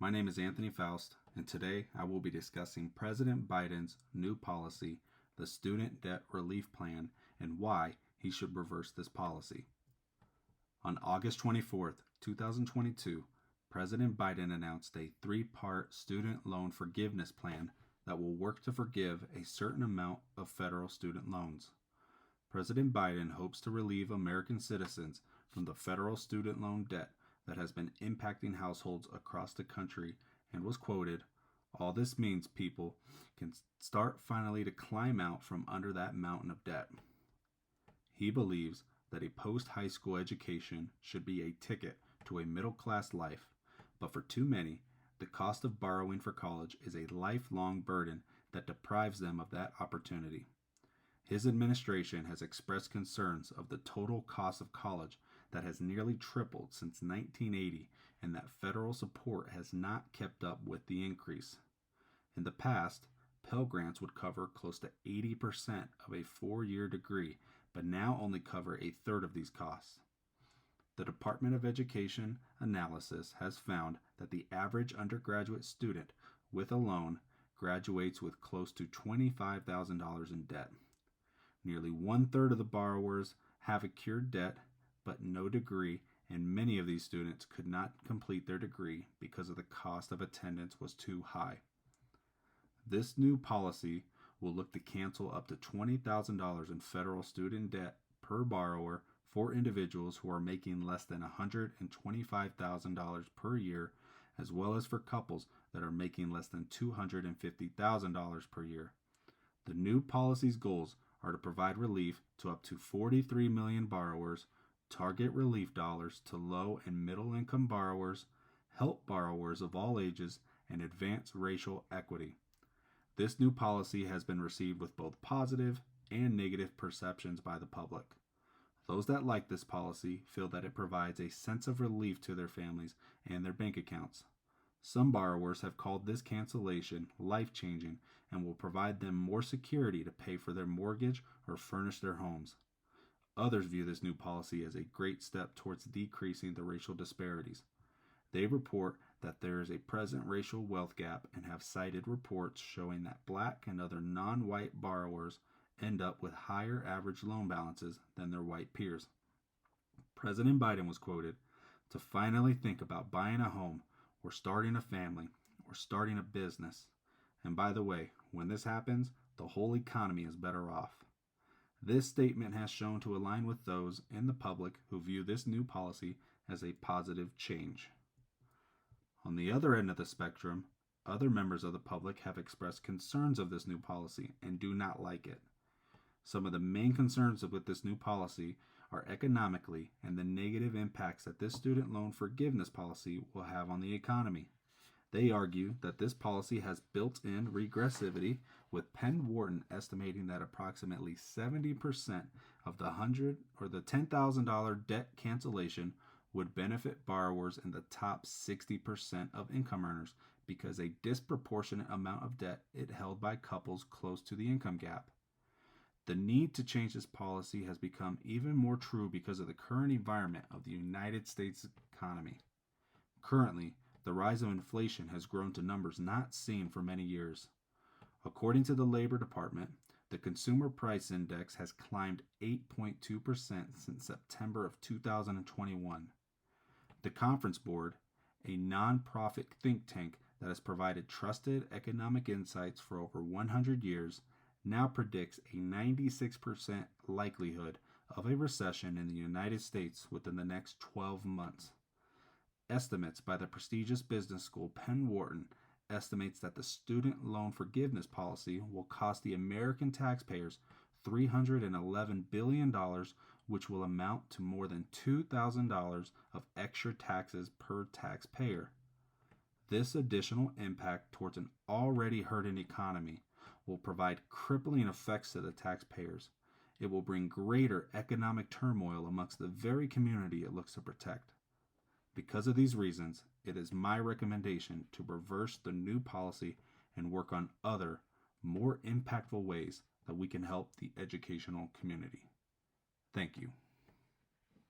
My name is Anthony Faust, and today I will be discussing President Biden's new policy, the Student Debt Relief Plan, and why he should reverse this policy. On August 24th, 2022, President Biden announced a three-part student loan forgiveness plan that will work to forgive a certain amount of federal student loans. President Biden hopes to relieve American citizens from the federal student loan debt that has been impacting households across the country and was quoted, "All this means people can start finally to climb out from under that mountain of debt." He believes that a post-high school education should be a ticket to a middle-class life, but for too many, the cost of borrowing for college is a lifelong burden that deprives them of that opportunity. His administration has expressed concerns of the total cost of college that has nearly tripled since 1980 and that federal support has not kept up with the increase. In the past, Pell Grants would cover close to 80% of a 4-year degree, but now only cover a third of these costs. The Department of Education analysis has found that the average undergraduate student with a loan graduates with close to $25,000 in debt. Nearly one-third of the borrowers have accrued debt but no degree, and many of these students could not complete their degree because of the cost of attendance was too high. This new policy will look to cancel up to $20,000 in federal student debt per borrower for individuals who are making less than $125,000 per year, as well as for couples that are making less than $250,000 per year. The new policy's goals are to provide relief to up to 43 million borrowers, target relief dollars to low and middle income borrowers, help borrowers of all ages, and advance racial equity. This new policy has been received with both positive and negative perceptions by the public. Those that like this policy feel that it provides a sense of relief to their families and their bank accounts. Some borrowers have called this cancellation life-changing and will provide them more security to pay for their mortgage or furnish their homes. Others view this new policy as a great step towards decreasing the racial disparities. They report that there is a present racial wealth gap and have cited reports showing that black and other non-white borrowers end up with higher average loan balances than their white peers. President Biden was quoted, "To finally think about buying a home or starting a family or starting a business. And by the way, when this happens, the whole economy is better off." This statement has shown to align with those in the public who view this new policy as a positive change. On the other end of the spectrum, other members of the public have expressed concerns of this new policy and do not like it. Some of the main concerns with this new policy are economically and the negative impacts that this student loan forgiveness policy will have on the economy. They argue that this policy has built-in regressivity, with Penn Wharton estimating that approximately 70% of the $10,000 debt cancellation would benefit borrowers in the top 60% of income earners because a disproportionate amount of debt is held by couples close to the income gap. The need to change this policy has become even more true because of the current environment of the United States economy. Currently, the rise of inflation has grown to numbers not seen for many years. According to the Labor Department, the Consumer Price Index has climbed 8.2% since September of 2021. The Conference Board, a non-profit think tank that has provided trusted economic insights for over 100 years, now predicts a 96% likelihood of a recession in the United States within the next 12 months. Estimates by the prestigious business school Penn Wharton estimates that the student loan forgiveness policy will cost the American taxpayers $311 billion, which will amount to more than $2,000 of extra taxes per taxpayer. This additional impact towards an already hurting economy will provide crippling effects to the taxpayers. It will bring greater economic turmoil amongst the very community it looks to protect. Because of these reasons, it is my recommendation to reverse the new policy and work on other, more impactful ways that we can help the educational community. Thank you.